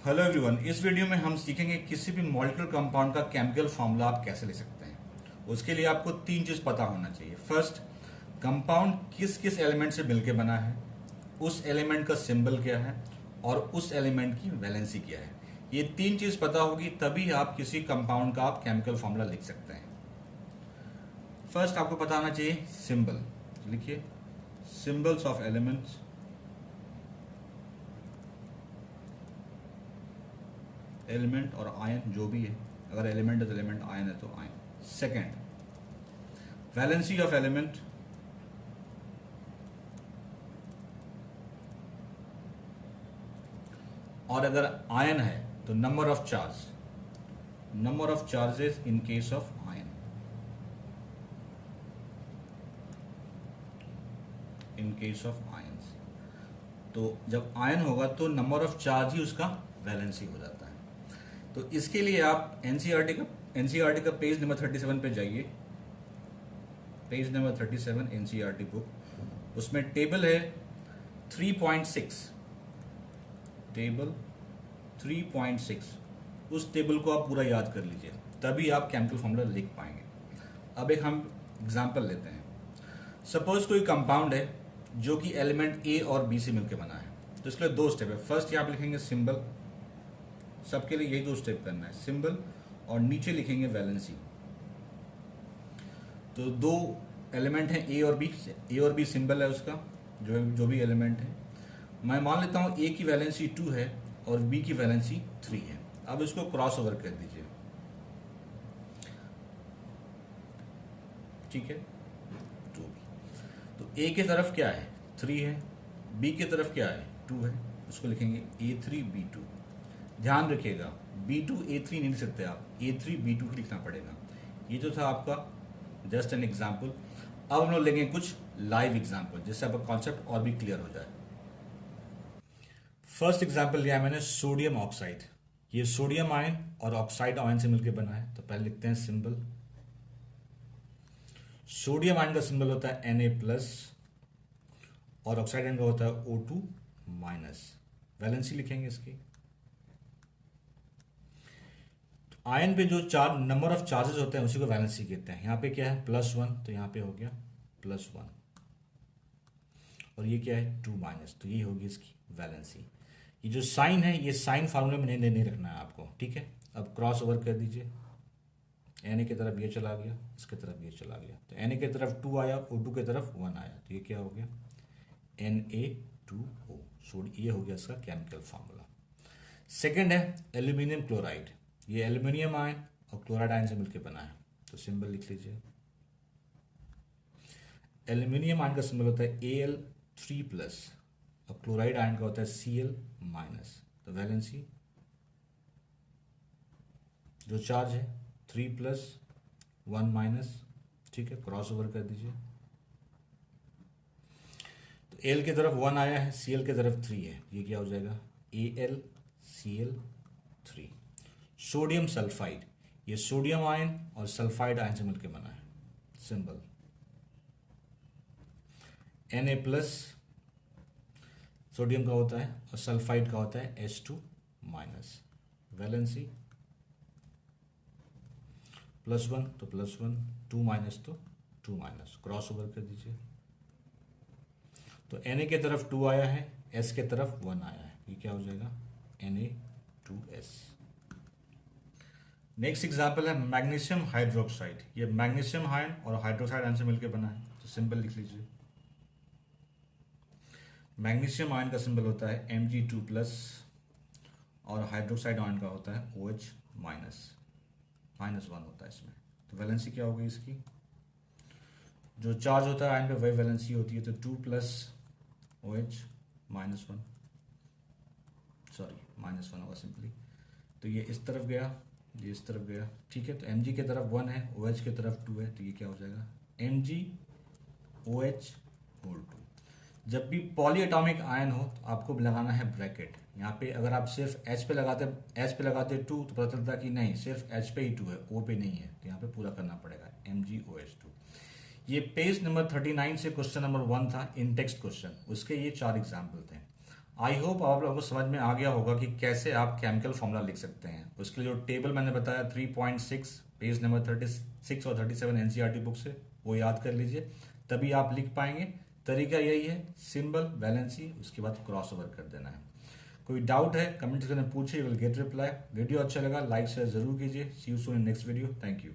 Hello everyone, इस video में हम सीखेंगे किसी भी मॉलिक्यूलर कंपाउंड का केमिकल फॉर्मूला आप कैसे लिख सकते हैं। उसके लिए आपको तीन चीज पता होना चाहिए। फर्स्ट, कंपाउंड किस किस एलिमेंट से मिलकर बना है, उस एलिमेंट का सिंबल क्या है और उस एलिमेंट की वैलेंसी क्या है। ये तीन चीज पता होगी तभी आप किसी कंपाउंड का आप केमिकल फॉर्मूला लिख सकते हैं। फर्स्ट आपको पता होना चाहिए सिंबल। लिखिए सिंबल्स ऑफ एलिमेंट्स। एलिमेंट और आयन जो भी है, अगर एलिमेंट है तो एलिमेंट, आयन है तो ion. Second, valency of element. और अगर आयन है तो number of charge, number of charges in case of ion, in case of ions. तो जब आयन होगा तो नंबर ऑफ चार्ज ही उसका वैलेंसी हो जाता है। तो इसके लिए आप एनसीईआरटी का पेज नंबर 37 पे जाइए। पेज नंबर 37 एनसीईआरटी बुक, उसमें टेबल है 3.6, टेबल 3.6। उस टेबल को आप पूरा याद कर लीजिए, तभी आप केमिकल फॉर्मूला लिख पाएंगे। अब एक हम एग्जांपल लेते हैं। सपोज कोई कंपाउंड है जो कि एलिमेंट ए और बी से मिलकर बना है, तो इसके लिए दो स्टेप है। फर्स्ट यहाँ पे लिखेंगे सिंबल, सबके लिए यही दो स्टेप करना है, सिंबल और नीचे लिखेंगे वैलेंसी। तो दो एलिमेंट हैं ए और बी सिंबल है उसका, जो भी एलिमेंट है। मैं मान लेता हूं ए की वैलेंसी 2 है और बी की वैलेंसी 3 है। अब इसको क्रॉस ओवर कर दीजिए, ठीक है। 2, तो ए की तरफ क्या है 3 है, बी की तरफ क्या है 2 है, उसको लिखेंगे A3B2। ध्यान रखिएगा B2 A3 नहीं लिख सकते आप, A3B2 ही लिखना पड़ेगा। ये जो था आपका जस्ट एन एग्जाम्पल। अब हम लोग लेंगे कुछ लाइव एग्जाम्पल जिससे आपका कॉन्सेप्ट और भी क्लियर हो जाए। फर्स्ट एग्जाम्पल लिया है मैंने सोडियम ऑक्साइड। ये सोडियम आयन और ऑक्साइड आयन से मिलकर बना है, तो पहले लिखते हैं सिंबल। सोडियम आयन का सिंबल होता है Na+ और ऑक्साइड आयन का होता है O2-। वैलेंसी लिखेंगे इसकी। आयन पे जो चार नंबर ऑफ चार्जेस होते हैं उसी को वैलेंसी कहते हैं। यहाँ पे क्या है +1, तो यहाँ पे हो गया +1, और ये क्या है 2-, तो ये होगी इसकी वैलेंसी। ये जो साइन है ये साइन फार्मूले में नहीं रखना है आपको, ठीक है। अब क्रॉस ओवर कर दीजिए, Na की तरफ ये चला गया, इसके तरफ ये चला गया, तो Na की तरफ 2 आया, O2 की तरफ 1 आया, तो ये क्या हो गया Na2O। ये हो गया इसका केमिकल फार्मूला। सेकेंड है एल्यूमिनियम क्लोराइड। ये एल्यूमिनियम आयन और क्लोराइड आयन से मिलकर बना है, तो सिंबल लिख लीजिए। एल्यूमिनियम आयन का सिंबल होता है Al3+ और क्लोराइड आयन का होता है Cl-। तो वैलेंसी जो चार्ज है 3+, 1-, ठीक है। क्रॉस ओवर कर दीजिए, तो Al की तरफ 1 आया है, Cl की तरफ 3 है, ये क्या हो जाएगा AlCl3। सोडियम सल्फाइड, ये सोडियम आयन और सल्फाइड आयन से मिलकर बना है, सिंबल Na+, सोडियम का होता है और सल्फाइड का होता है H2-। वैलेंसी +1 तो +1, 2- तो 2-। क्रॉस ओवर कर दीजिए, तो Na की तरफ 2 आया है, S की तरफ 1 आया है, ये क्या हो जाएगा Na2S। नेक्स्ट एग्जाम्पल है मैग्नीशियम हाइड्रोक्साइड। ये मैग्नीशियम आयन और हाइड्रोक्साइड आयन से मिलकर बना है, तो सिंबल लिख लीजिए। मैग्नीशियम आयन का सिंबल होता है Mg2+ और हाइड्रोक्साइड आयन का होता है OH-, -1 होता है इसमें। तो वैलेंसी क्या होगी इसकी, जो चार्ज होता है आयन पे वही वैलेंसी होती है, तो 2+ OH -1, सॉरी -1 होगा सिंपली। तो ये इस तरफ गया, ये इस तरफ गया, ठीक है। तो Mg की तरफ 1 है, OH की तरफ 2 है, तो ये क्या हो जाएगा MgOH2। जब भी पॉली एटॉमिक आयन हो तो आपको लगाना है ब्रैकेट। यहाँ पे अगर आप सिर्फ H पे लगाते 2 तो पता चलता कि नहीं सिर्फ H पे ही 2 है, O पे नहीं है, तो यहाँ पे पूरा करना पड़ेगा MgOH2। ये पेज नंबर 39 से क्वेश्चन नंबर 1 था, इन टेक्स्ट क्वेश्चन, उसके ये 4 एग्जाम्पल थे। आई होप आप लोगों को समझ में आ गया होगा कि कैसे आप केमिकल फॉर्मूला लिख सकते हैं। उसके लिए जो टेबल मैंने बताया 3.6 पेज नंबर 36 और 37 एनसीईआरटी बुक से, वो याद कर लीजिए, तभी आप लिख पाएंगे। तरीका यही है, सिंबल, वैलेंसी, उसके बाद क्रॉस ओवर कर देना है। कोई डाउट है कमेंट सेक्शन में पूछिए, विल गेट रिप्लाई। वीडियो अच्छा लगा लाइक शेयर जरूर कीजिए। See you soon in next video. Thank you.